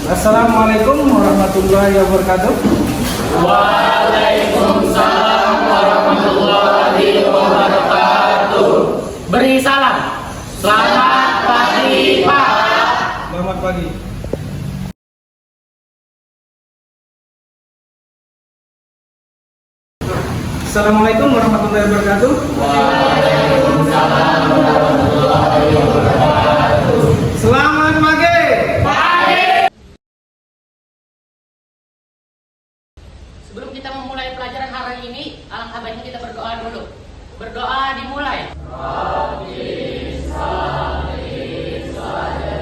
Assalamualaikum warahmatullahi wabarakatuh. Waalaikumsalam warahmatullahi wabarakatuh. Beri salam. Selamat pagi, Pak. Selamat pagi. Assalamualaikum warahmatullahi wabarakatuh. Waalaikumsalam warahmatullahi wabarakatuh. Selamat pagi. Sebelum kita memulai pelajaran hari ini, alangkah baiknya kita berdoa dulu. Berdoa dimulai. Alhamdulillah ya.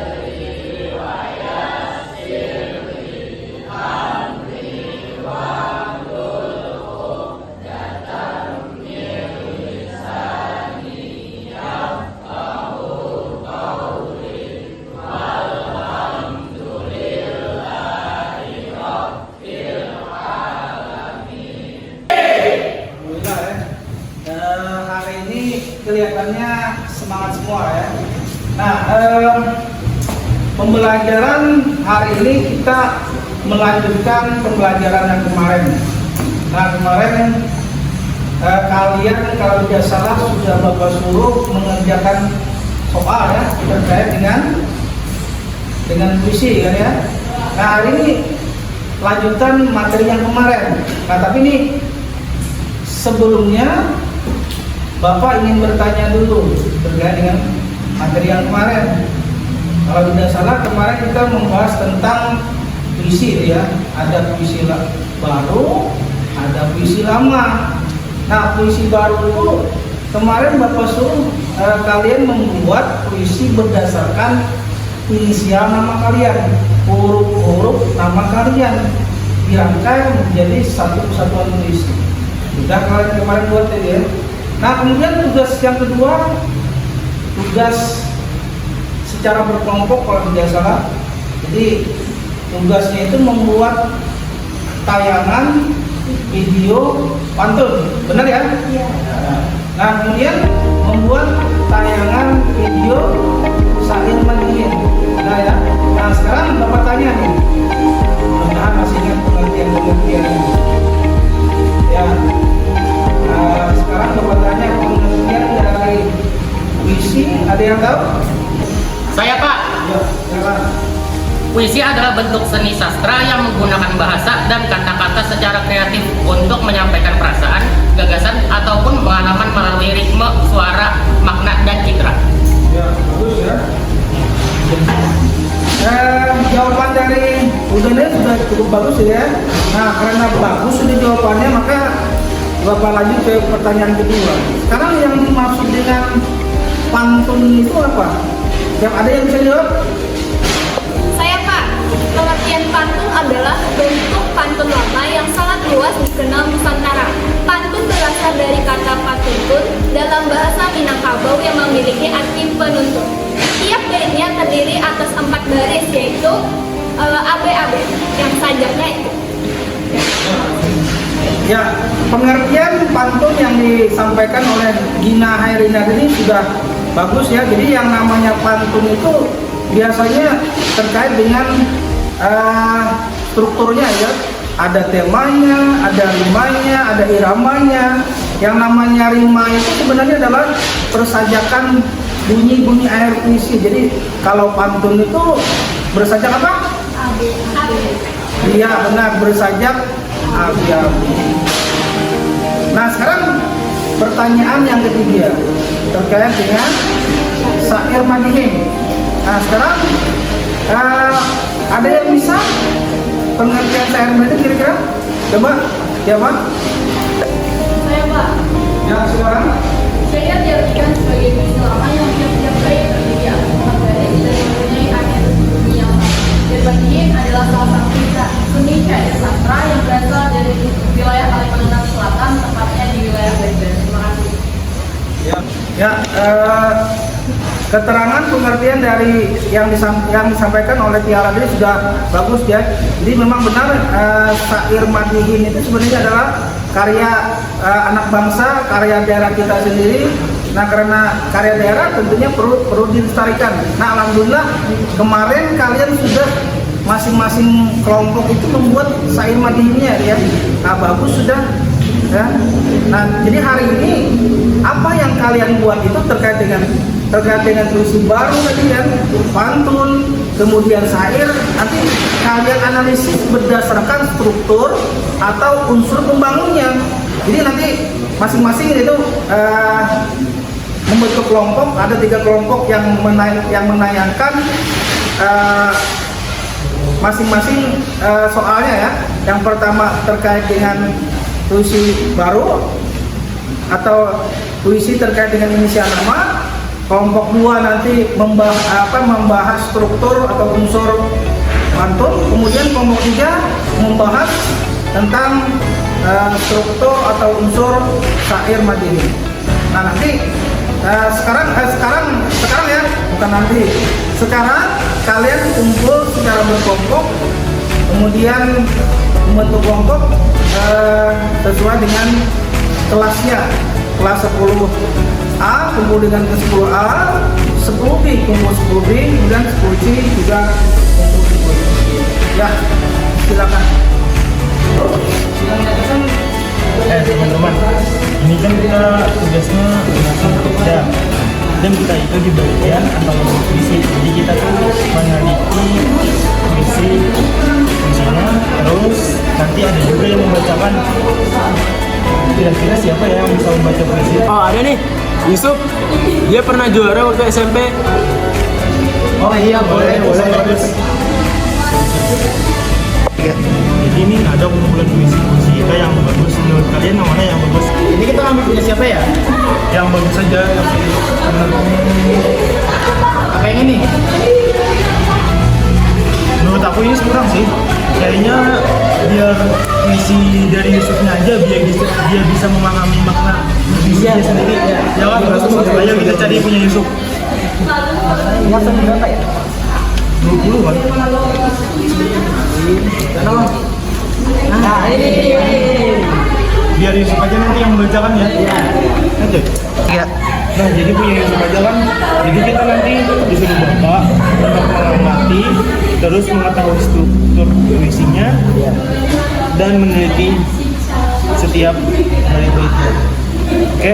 Hari ini kelihatannya semangat semua ya. Nah, pembelajaran hari ini kita melanjutkan pembelajaran yang kemarin. Nah, kemarin kalian kalau tidak salah sudah Bapak suruh mengerjakan soal ya terkait dengan puisi kan ya. Nah, hari ini lanjutan materi yang kemarin. Nah, tapi ini sebelumnya Bapak ingin bertanya dulu terkait dengan materi yang kemarin. Kalau tidak salah kemarin kita membahas tentang puisi ya. Ada puisi baru, ada puisi lama. Nah, puisi baru itu kemarin Bapak suruh kalian membuat puisi berdasarkan inisial nama kalian, huruf-huruf nama kalian dirangkai menjadi satu kesatuan puisi. Sudah kalian kemarin buat ya. Nah, kemudian tugas yang kedua, tugas secara berkelompok kalau tidak salah. Jadi tugasnya itu membuat tayangan video pantun, benar ya? Iya. Nah, kemudian membuat tayangan video syair mandiri. Nah ya. Nah, sekarang Bapak tanya nih. Mudah-mudahan masih ingat pengertian ini. Ya. Nah, sekarang Bapak tanya pengertian dari puisi, ada yang tahu? Saya, Pak. Ya, silakan. Puisi adalah bentuk seni sastra yang menggunakan bahasa dan kata-kata secara kreatif untuk menyampaikan perasaan, gagasan, ataupun pengalaman melalui ritme, suara, makna, dan citra. Ya, bagus ya. Jawaban dari Udane sudah cukup bagus ya. Nah, karena bagus sudah jawabannya, maka Bapak lanjut ke pertanyaan kedua. Sekarang yang dimaksud dengan pantun itu apa? Yang ada yang bisa jawab? Saya, Pak. Pengertian pantun adalah bentuk pantun lama yang sangat luas dikenal Nusantara. Pantun berasal dari kata patuntun dalam bahasa Minangkabau yang memiliki arti penuntun. Tiap baitnya terdiri atas 4 baris, yaitu ABAB yang sajaknya itu. Ya, pengertian pantun yang disampaikan oleh Gina Hairina ini sudah bagus ya. Jadi yang namanya pantun itu biasanya terkait dengan strukturnya ya. Ada temanya, ada rimanya, ada iramanya. Yang namanya rima itu sebenarnya adalah persajakan bunyi-bunyi air puisi. Jadi kalau pantun itu bersajak apa? Iya benar, bersajak abi-abi. Nah, sekarang pertanyaan yang ketiga terkait dengan syair madihim. Nah, sekarang ada yang bisa pengertian syair madihim kira-kira? Coba, ya Pak? Saya, Pak. Ya, sekarang? Syair diartikan sebagai puisi lama yang tiap-tiap bait terdiri atas 4 baris dan mempunyai arti bunyi yang sama. Madihim adalah salah satu seni syair sastra yang berasal dari wilayah Kalimantan Selatan, tepatnya di wilayah Banjar. Terima kasih. Ya, keterangan pengertian dari yang disampaikan oleh Tiara tadi sudah bagus ya. Jadi memang benar syair madihin itu sebenarnya adalah karya anak bangsa, karya daerah kita sendiri. Nah, karena karya daerah tentunya perlu dilestarikan. Nah, alhamdulillah kemarin kalian sudah masing-masing kelompok itu membuat syair madihnya ya. Nah, bagus sudah ya. Nah, jadi hari ini apa yang kalian buat itu terkait dengan puisi baru tadi kan, pantun, kemudian syair, nanti kalian analisis berdasarkan struktur atau unsur pembangunnya. Jadi nanti masing-masing itu membentuk kelompok, ada 3 kelompok yang menayangkan masing-masing soalnya ya. Yang pertama terkait dengan puisi baru atau puisi terkait dengan inisial nama. Kelompok 2 nanti membahas struktur atau unsur pantun. Kemudian kelompok 3 membahas tentang struktur atau unsur syair madini. Nah, nanti sekarang ya, bukan nanti. Sekarang kalian kumpul secara berkelompok, kemudian membentuk kelompok sesuai dengan kelasnya. Kelas 10A kumpul dengan ke 10A, 10B kumpul 10B, kemudian 10C juga kumpul 10C. Ya, silakan. Teman-teman, ini kan kita tugasnya mengasah kerja dan kita itu di bagian antologi puisi. Jadi kita tuh meneliti puisinya, terus nanti ada juga yang membacakan. Kira-kira siapa ya yang bisa membaca puisi? Oh, ada nih, Yusuf. Dia pernah juara waktu SMP. Oh iya, boleh. Jadi ini ada kumpulan puisi kita yang bagus. Menurut kalian yang mana yang bagus? Ini kita ambil punya siapa ya? Yang bagus saja. Apa yang ini? Menurut aku ini kurang sih. Kayaknya biar puisi dari Yusufnya aja, biar dia bisa memahami makna puisinya sendiri. Ya kan? Ayo kita cari punya Yusuf. Masa berapa ya? 20 kan? Nah, ini. Biar Yusuf aja nanti yang membacakan ya. Oke. Iya. Nah, jadi punya Yusuf aja kan. Jadi kita nanti disuruh bapak untuk mengamati, terus mengetahui struktur puisinya, dan meneliti setiap bait-baitnya. Oke?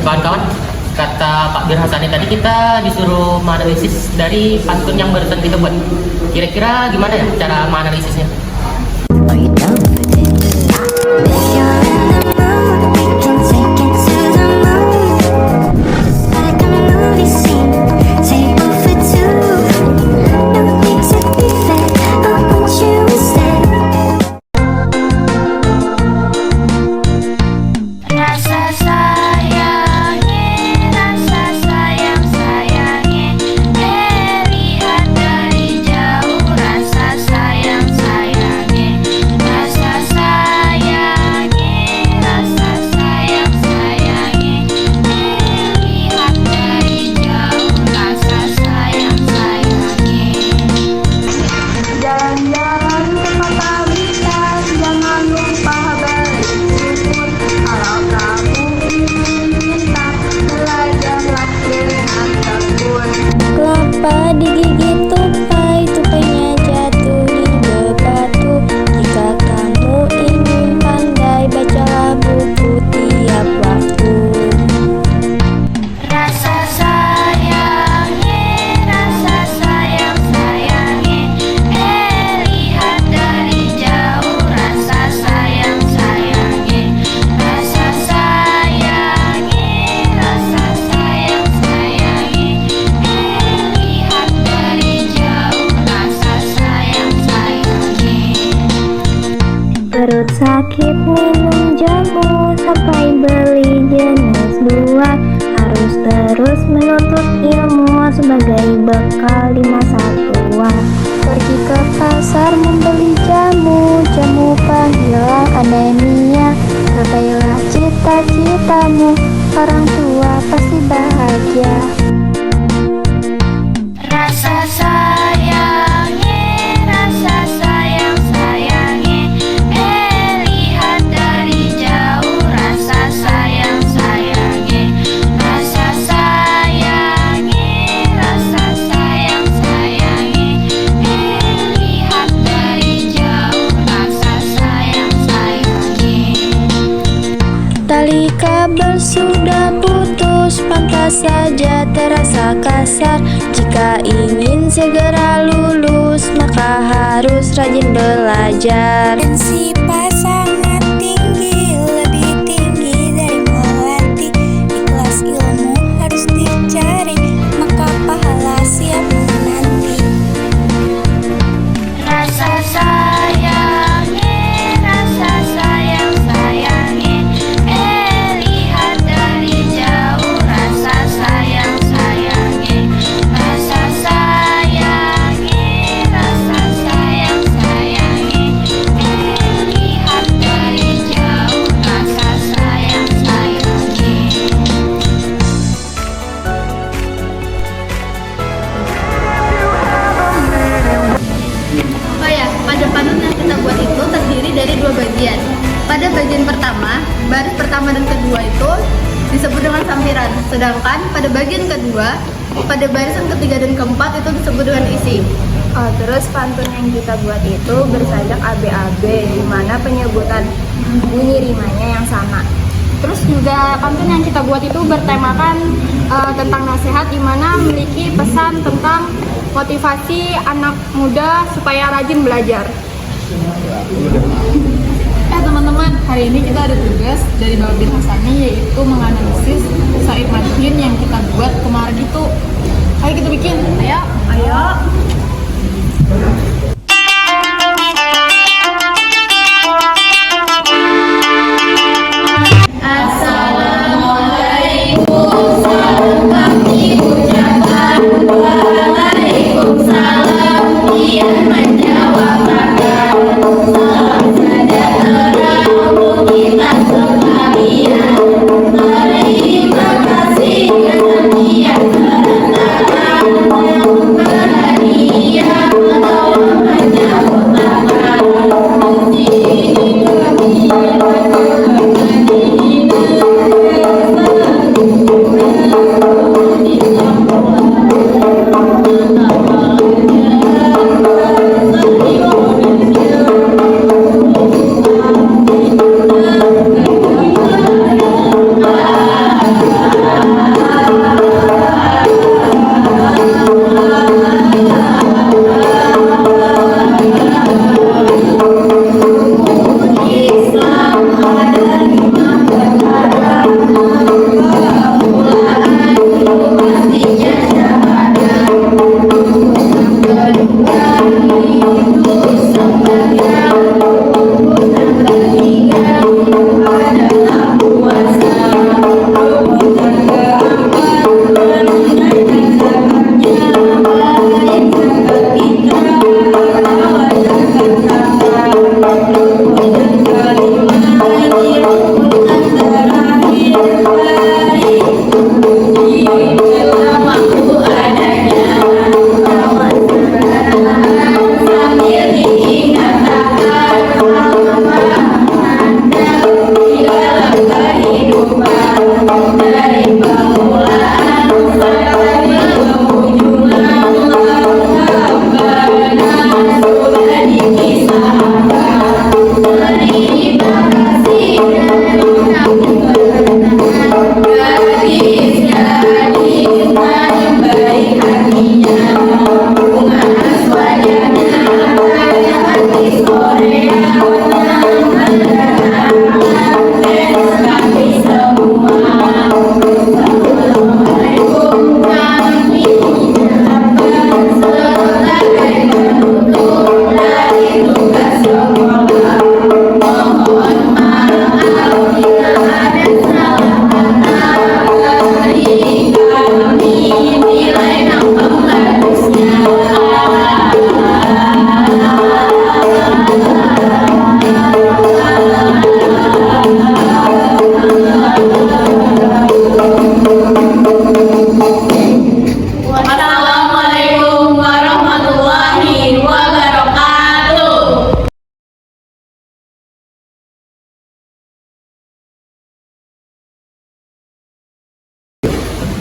Kawan-kawan, kata Pak Bir Hasani tadi kita disuruh menganalisis dari pantun yang barusan kita buat. Kira-kira gimana ya cara menganalisisnya? Are you down for this? If you're in the mood, we can take it to the moon. Just like a movie scene, table for two. No need to be fair, I want you instead. Rasa sayangi, rasa sayang sayangi. Lihat dari jauh, rasa sayang sayangi. Rasa sayangi, rasa sayang sayangi. Lihat dari jauh, rasa sayang sayangi. Jalan-jalan ke kota Blitar, jangan lupa bersyukur. Kalau kamu ingin pintar, belajarlah dengan tekun. Kelapa digigit tupai, tupainya jatuh di bebatu. Jika kamu ingin pandai, bacalah buku tiap waktu. Rasa sayangi, rasa sayang sayangi. Lihat dari jauh, rasa sayang sayangi. Rasa sayangi, rasa sayang sayangi. Lihat dari jauh, rasa sayang sayangi. Perut sakit minum jamu sampai beli jenis 2. Harus terus menuntut ilmu sebagai bekal di masa tua. Pergi ke pasar membeli jamu, jamu penghilang anemia. Gapailah cita-citamu, orang tua pasti bahagia. Rasa sayangi, rasa sayang sayangi. Lihat dari jauh, rasa sayang sayangi. Rasa sayangi, rasa sayang sayangi. apa saja terasa kasar. Jika ingin segera lulus, maka harus rajin belajar. Prinsipnya sangat tinggi, lebih tinggi dari melati. Ikhlas ilmu harus dicari, maka pahala siap menanti. Rasa sayangi, rasa sayang sayangi. Lihat dari jauh, rasa sayang sayangi. Rasa sayangi, rasa sayang sayangi. Lihat dari jauh, rasa sayang sayangi. Oh ya, pada pantun yang kita buat itu terdiri dari dua bagian. Pada bagian pertama, baris pertama dan kedua itu disebut dengan sampiran. Sedangkan pada bagian kedua, pada barisan ketiga dan keempat itu disebut dengan isi. Oh, terus pantun yang kita buat itu bersajak ABAB, di mana penyebutan bunyi rimanya yang sama. Terus juga pantun yang kita buat itu bertemakan tentang nasihat, di mana memiliki pesan tentang motivasi anak muda supaya rajin belajar. Teman-teman, hari ini kita ada tugas dari Babin Hasani, yaitu menganalisis syair Madin yang kita buat kemarin itu. Ayo kita bikin, ayo.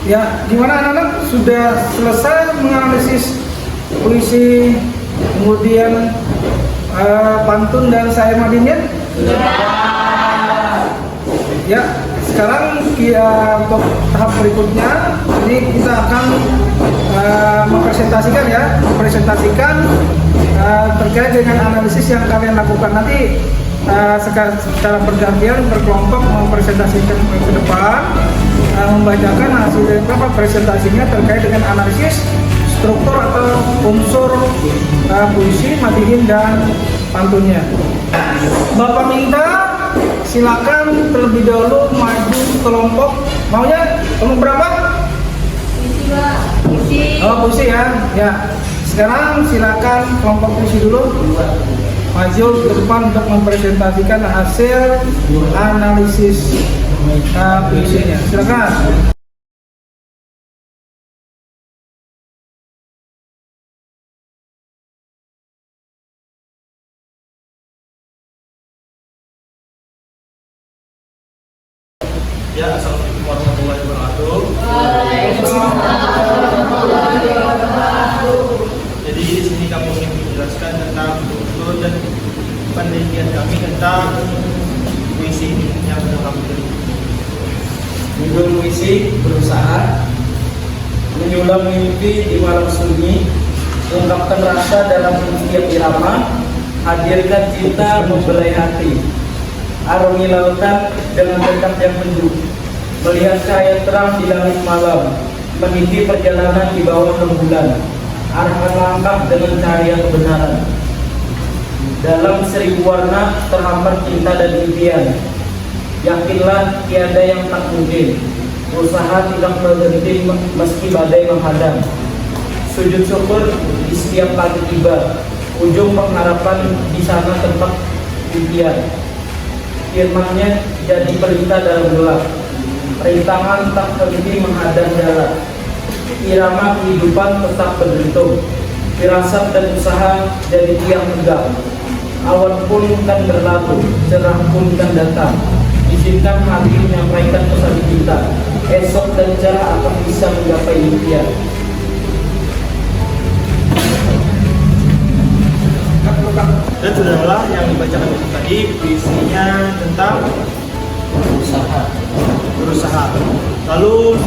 Ya, gimana anak-anak sudah selesai menganalisis puisi, kemudian pantun dan syair Madinnya? Ya, sekarang untuk tahap berikutnya ini kita akan mempresentasikan terkait dengan analisis yang kalian lakukan nanti secara bergantian berkelompok mempresentasikan ke depan, membacakan hasil dari presentasinya terkait dengan analisis struktur atau unsur puisi, madhiin dan pantunnya. Bapak minta silakan terlebih dahulu maju kelompok. Maunya kelompok berapa? Oh, puisi ya. Ya. Sekarang silakan kelompok puisi dulu maju ke depan untuk mempresentasikan hasil analisis puisinya. Silakan. Ya, assalamualaikum warahmatullahi wabarakatuh. Jadi di sini kami ingin menjelaskan tentang struktur dan penelitian kami tentang puisi yang sudah kami terima. Judul puisi berusaha menyulam mimpi di malam sunyi, ungkapkan rasa dalam setiap irama, hadirkan cinta membelai hati. Arungi lautan dengan dekat yang menjuk, melihat cahaya terang di langit malam, meniti perjalanan di bawah rembulan, arahkan langkah dengan cahaya kebenaran. Dalam seribu warna terhampar cinta dan impian, yakinlah tiada yang tak mungkin, usaha tidak berhenti meski badai menghadang. Sujud syukur di setiap pagi tiba, ujung pengharapan di sana tempat impian. Firman-Nya jadi perintah dalam gelap, rintangan tak berhenti menghadang jalan. Irama kehidupan tetap berdentum, firasat dan usaha jadi tiang tegak. Awan pun kan berlalu, cerah pun kan datang. Izinkan hati menyampaikan pesan cinta, esok dan cerah akan bisa menggapai impian. Dan saudaralah yang dibacakan itu tadi puisinya tentang berusaha. Lalu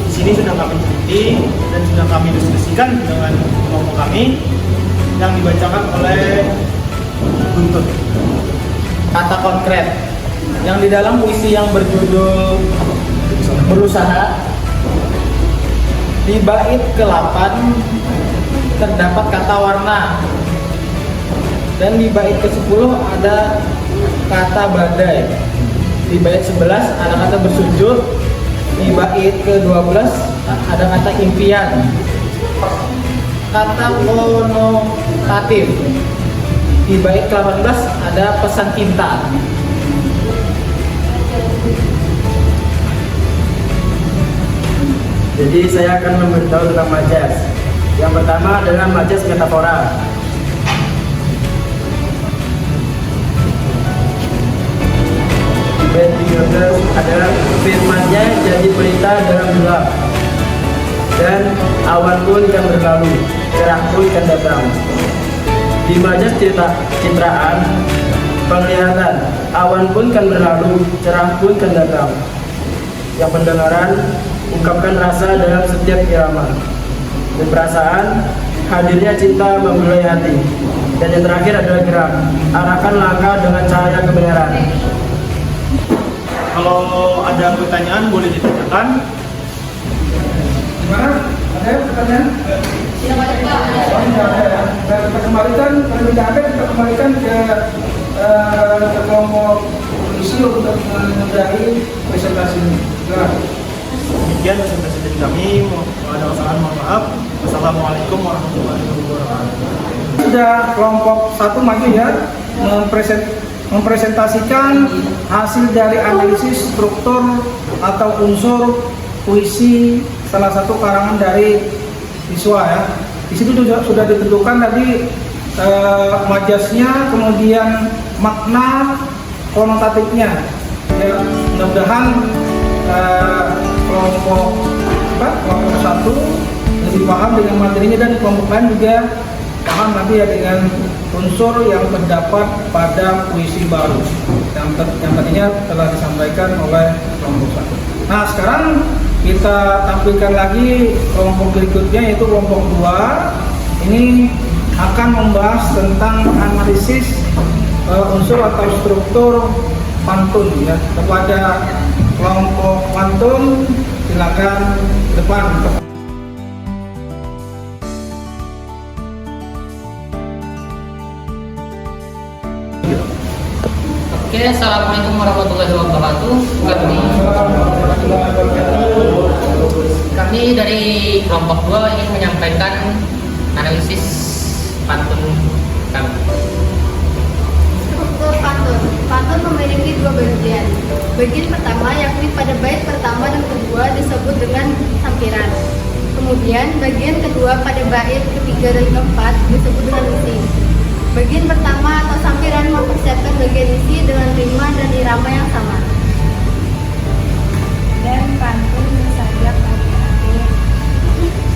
di sini sudah kami teliti dan sudah kami diskusikan dengan kelompok kami yang dibacakan oleh Guntur. Kata konkret yang di dalam puisi yang berjudul berusaha, di bait ke-8 terdapat kata warna, dan di bait ke-10 ada kata badai, di bait 11 ada kata bersujud, di bait ke-12 ada kata impian, kata konotatif, di bait ke-18 ada pesan cinta. Jadi saya akan memberitahu tentang majas. Yang pertama adalah majas metafora. Bait 13 adalah firman-Nya jadi berita dalam gelap, dan awan pun kan berlalu, cerah pun kan datang. Di majas citraan penglihatan, awan pun kan berlalu, cerah pun kan datang. Yang pendengaran, ungkapkan rasa dalam setiap irama. Dan perasaan, hadirnya cinta membelai hati. Dan yang terakhir adalah gerak, arahkan langkah dengan cahaya kebenaran. Kalau ada pertanyaan boleh ditanyakan. Gimana? Ada pertanyaan? Kita kembalikan, kalau tidak ada kita kembalikan ke kelompok polisi untuk menyudahi presentasi ini. Demikian presentasi dari kami. Kalau ada kesalahan mohon maaf. Wassalamualaikum warahmatullahi wabarakatuh. Sudah kelompok 1 maju ya, mempresentasikan hasil dari analisis struktur atau unsur puisi salah satu karangan dari siswa ya. Di situ sudah ditentukan tadi majasnya, kemudian makna konotatifnya. Ya, mudah-mudahan kelompok 1 lebih paham dengan materinya dan kelompok lain juga paham paham nanti ya dengan unsur yang terdapat pada puisi baru yang tadinya telah disampaikan oleh kelompok 1. Nah, sekarang kita tampilkan lagi kelompok berikutnya, yaitu kelompok 2. Ini akan membahas tentang analisis unsur atau struktur pantun ya. Kepada kelompok pantun silakan ke depan. Oke, assalamualaikum warahmatullahi wabarakatuh. Kami dari kelompok 2 ingin menyampaikan analisis pantun kami. Struktur pantun. Pantun memiliki dua bagian. Bagian pertama yakni pada bait pertama dan kedua disebut dengan sampiran. Kemudian bagian kedua pada bait ketiga dan keempat disebut dengan isi. Bagian pertama atau sampiran mempersiapkan bagian isi dengan rima dan irama yang sama. Dan pantun bersajak adik-adik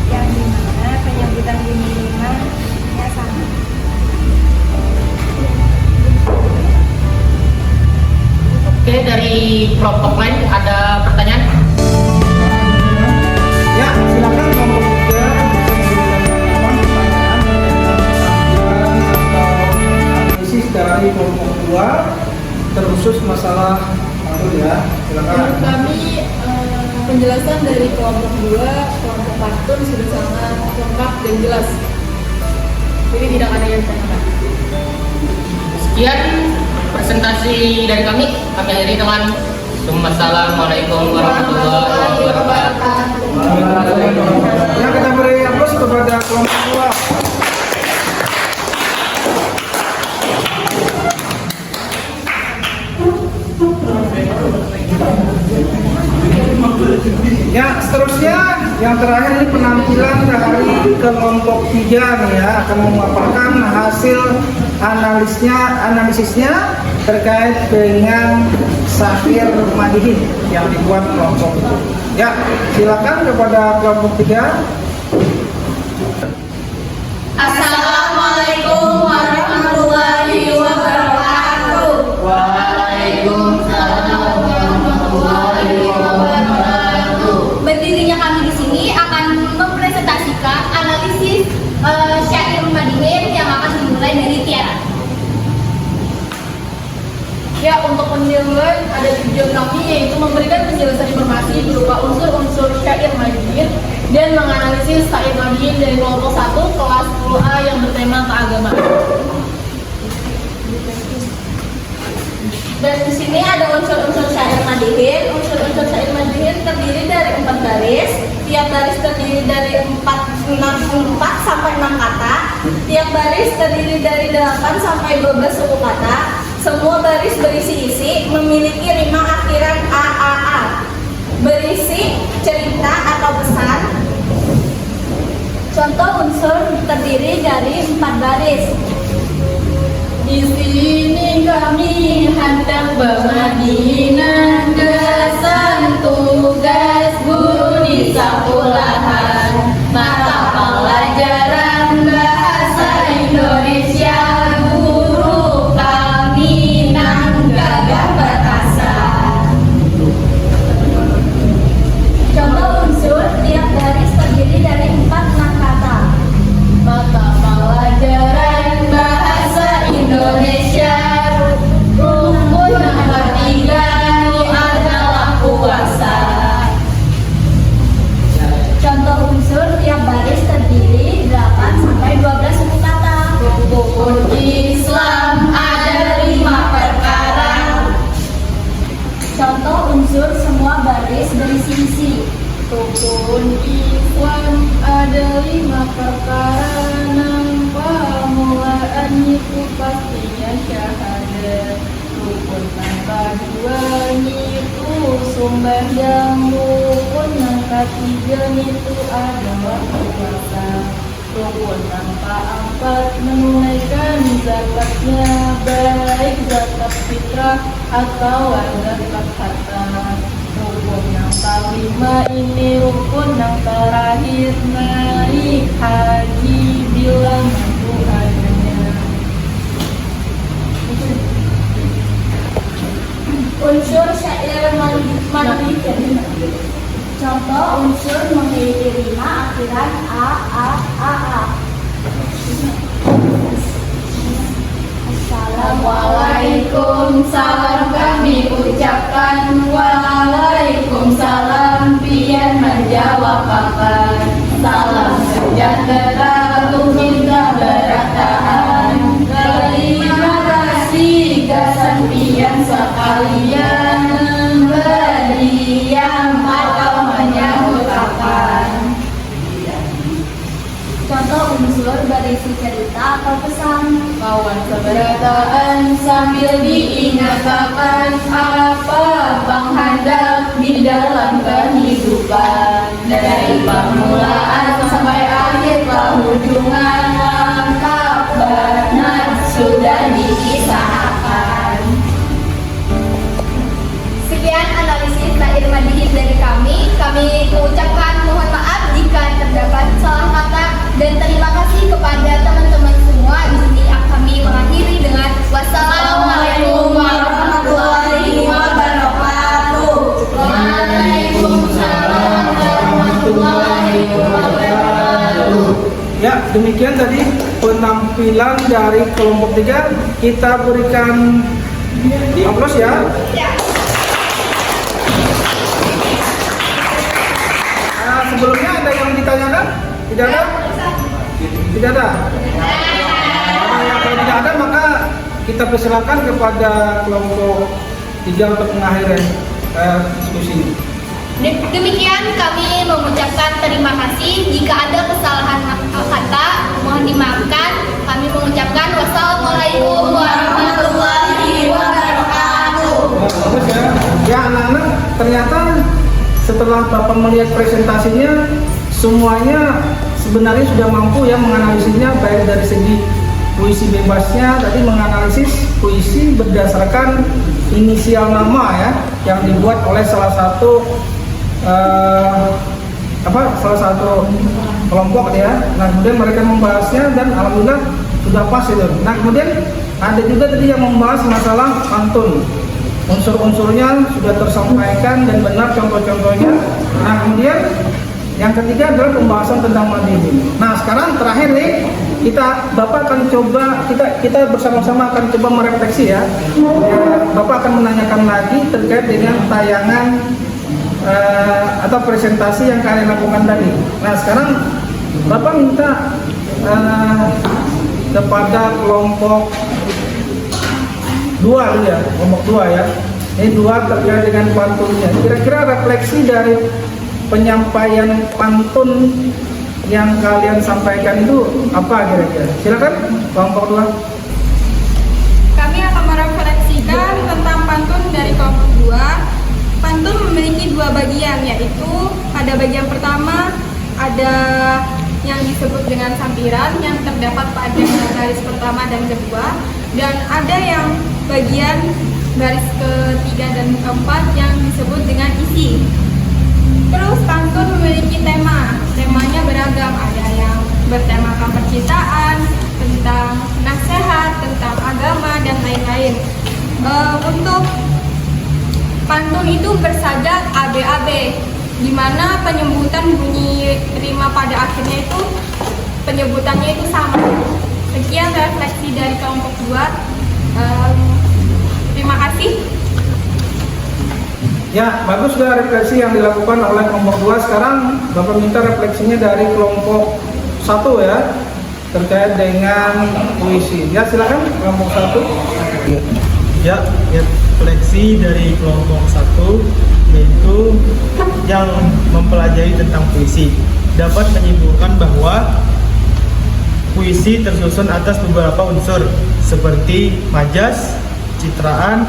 yang dimana penyebutan bunyi rimanya sama. Oke, dari kelompok lain ada pertanyaan? Ya, silakan kelompok 3 pertanyaan atau analisis dari kelompok 2 terkhusus masalah pantun ya. Silakan. Menurut kami penjelasan dari kelompok 2, kelompok pantun sudah sangat lengkap dan jelas. Jadi tidak ada yang ditanyakan. Sekian presentasi dari kami akhiri dengan Assalamualaikum warahmatullahi wabarakatuh. Ya, kita beri aplaus kepada kelompok 2. Ya, seterusnya yang terakhir ini penampilan dari kelompok 3 nih ya, akan memaparkan hasil analisisnya terkait dengan syair Madihin yang dibuat kelompok itu. Ya, silakan kepada kelompok 3. Assalamualaikum warahmatullahi wabarakatuh. Waalaikumsalam warahmatullahi wabarakatuh. Berdirinya kami di sini akan mempresentasikan analisis syair Madihin yang akan dimulai dari Tiara. Ya, untuk penilaian ada tujuan kami yaitu memberikan penjelasan informasi berupa unsur-unsur syair Madihin dan menganalisis syair Madihin dari kelompok 1 kelas 10A yang bertema keagamaan. Dan di sini ada unsur-unsur syair Madihin. Unsur-unsur syair Madihin terdiri dari 4 baris. Tiap baris terdiri dari 4 sampai 6 kata. Tiap baris terdiri dari 8 sampai 12 suku kata. Semua baris berisi isi, memiliki rima akhiran AAA. Berisi cerita atau pesan. Contoh unsur terdiri dari 4 baris. Di sini kami hendak bermadinah, kesan tugas guru di sekolahan, mata pelajaran bahasa Indonesia, guru kami nang gagah perkasa. Contoh unsur tiap baris terdiri dari 4-6 kata. Mata pelajaran bahasa Indonesia, rumpun nomor 3 adalah puasa. Contoh unsur tiap baris terdiri 8 sampai 12 suku kata. Rukun Islam ada 5 perkara. Contoh unsur semua baris berisi isi. Rukun Islam ada 5 perkara, nampak mulaan itu pastinya syahadat. Rukun tanpa dua itu sembahyang, rukun yang ketiga itu adalah puasa. Rukun tanpa 4 menunaikan zakatnya, baik zakat fitrah atau zakat harta. Rukun yang kelima ini rukun yang terakhir, naik haji bila mampu Contoh unsur memiliki rima akhiran a, a, a, a. Assalamualaikum, salam kami ucapkan. Waalaikumsalam, pian menjawab akan. Salam sejahtera untuk kita bertahan. Terima kasih gasan pian sekalian, berdiam atau menyambut akan. Contoh unsur berisi cerita atau pesan. Kawan seberataan sambil diingatkan apa bang hendak di dalam kehidupan. Dari permulaan sampai akhir penghujungan, lengkap benar sudah dikisahkan. Sekian analisis syair Madihin dari kami. Kami mengucapkan mohon maaf jika terdapat salah kata dan terima kasih kepada teman-teman semua. Di sini kami mengakhiri dengan wassalamualaikum warahmatullahi wabarakatuh. Waalaikumsalam warahmatullahi wabarakatuh. Ya, demikian tadi penampilan dari kelompok 3. Kita berikan aplaus ya. Sebelumnya ada yang ditanyakan? Tidak ada? Tidak ada? Kalau tidak ada maka kita persilakan kepada kelompok 3 untuk mengakhiri diskusi ini. Demikian kami mengucapkan terima kasih. Jika ada kesalahan kata mohon dimaafkan. Kami mengucapkan wassalamualaikum warahmatullahi wabarakatuh. Bagus ya. Ya anak-anak, ternyata setelah Bapak melihat presentasinya, semuanya sebenarnya sudah mampu ya menganalisisnya, baik dari segi puisi bebasnya, tadi menganalisis puisi berdasarkan inisial nama ya, yang dibuat oleh salah satu kelompok ya. Nah kemudian mereka membahasnya dan alhamdulillah sudah pas itu. Nah kemudian ada juga tadi yang membahas masalah pantun. Unsur-unsurnya sudah tersampaikan dan benar contoh-contohnya. Nah kemudian yang ketiga adalah pembahasan tentang Madihin. Nah sekarang terakhir nih Bapak akan coba kita bersama-sama akan coba merefleksi ya. Bapak akan menanyakan lagi terkait dengan tayangan atau presentasi yang kalian lakukan tadi. Nah sekarang Bapak minta kepada kelompok 2 ya, kelompok 2 ya. Ini 2 terkait dengan pantunnya. Kira-kira refleksi dari penyampaian pantun yang kalian sampaikan itu apa kira-kira? Silakan kelompok 2. Kami akan merefleksikan tentang pantun dari kelompok 2. Pantun memiliki 2 bagian, yaitu pada bagian pertama ada yang disebut dengan sampiran yang terdapat pada baris pertama dan kedua, dan ada yang bagian baris ketiga dan keempat yang disebut dengan isi. Terus pantun memiliki temanya beragam, ada yang bertemakan percintaan, tentang nasihat, tentang agama dan lain-lain. Untuk pantun itu bersajak ABAB, di mana penyebutan bunyi rima pada akhirnya itu penyebutannya itu sama. Sekian refleksi dari kelompok 2. Terima kasih. Ya, bagus sudah refleksi yang dilakukan oleh kelompok 2. Sekarang Bapak minta refleksinya dari kelompok 1 ya, terkait dengan puisi. Ya, silakan kelompok 1. Ya, refleksi dari kelompok 1 yaitu yang mempelajari tentang puisi dapat menyimpulkan bahwa puisi tersusun atas beberapa unsur seperti majas, citraan,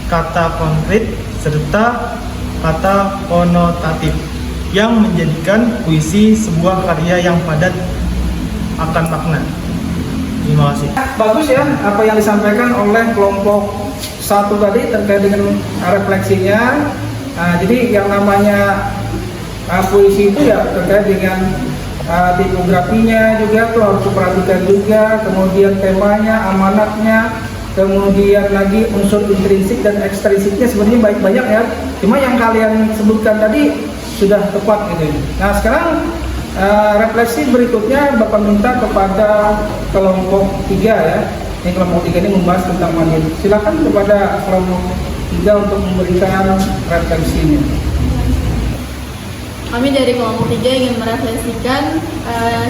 kata konkret, serta kata konotatif yang menjadikan puisi sebuah karya yang padat akan makna. Terima kasih. Bagus ya apa yang disampaikan oleh kelompok 1 tadi terkait dengan refleksinya. Nah, jadi yang namanya puisi itu ya terkait dengan tipografinya juga tuh harus diperhatikan juga, kemudian temanya, amanatnya, kemudian lagi unsur intrinsik dan ekstrinsiknya sebenarnya banyak ya. Cuma yang kalian sebutkan tadi sudah tepat ini. Nah sekarang refleksi berikutnya Bapak minta kepada kelompok 3 ya. Yang kelompok 3 ini membahas tentang mandiri. Silakan kepada kelompok 3 untuk memberikan refleksinya. Kami dari kelompok 3 ingin merefleksikan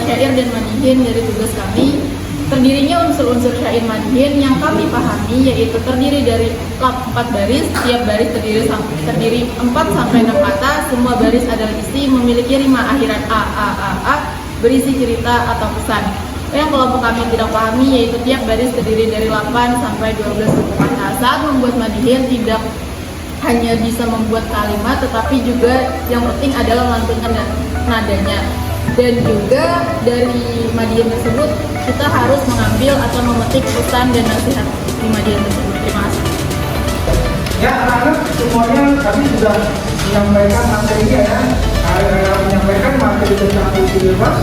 syair dan madihin dari tugas kami. Terdirinya unsur-unsur syair madihin yang kami pahami yaitu terdiri dari 4 baris, setiap baris terdiri 4 sampai 6 kata, semua baris adalah isi, memiliki rima akhiran a, berisi cerita atau pesan. Yang kelompok kami tidak pahami yaitu tiap baris terdiri dari 8 sampai 12 suku kata. Saat membuat madihin tidak hanya bisa membuat kalimat tetapi juga yang penting adalah melantunkan nadanya. Dan juga dari madihin tersebut kita harus mengambil atau memetik pesan dan nasihat di madihin tersebut. Terima kasih. Ya anak-anak semuanya tadi sudah menyampaikan materinya ya. Menyampaikan materi tentang puisi bebas,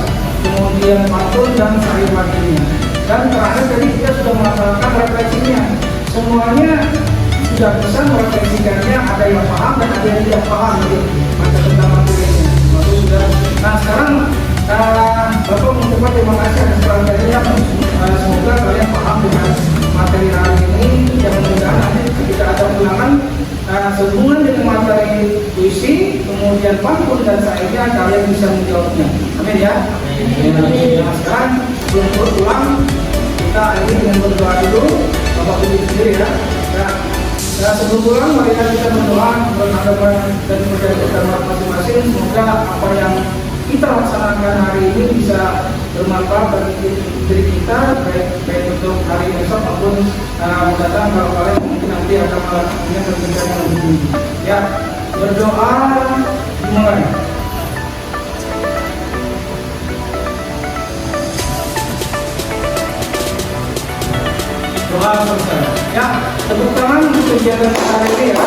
kemudian pantun dan syair madihnya. Dan terakhir tadi kita sudah melaksanakan refleksinya. Semuanya sudah bisa merefleksikannya, ada yang paham dan ada yang tidak paham gitu, tentang materinya. Bagus sudah. Nah sekarang Bapak mengucapkan terima kasih atas perhatiannya. Semoga kalian paham dengan materi hari ini. Dan mudah-mudahan nanti ketika ada ulangan sehubungan dengan materi puisi, kemudian pantun dan syairnya kalian bisa menjawabnya. Amin ya. Nah sekarang sebelum berulang kita akhiri dengan berdoa dulu. Bapak pilih sendiri ya. Nah sebelum pulang mari kita berdoa berhadapan dan berdoa masing-masing. Semoga apa yang kita laksanakan hari ini bisa bermanfaat bagi diri kita, baik untuk hari esok maupun mendatang kalau kalian mungkin nanti akan melakukannya berkenaan dengan lebih tinggi. Ya, berdoa dimulai. Doa selesai. Ya, tepuk tangan untuk kegiatan hari ini ya.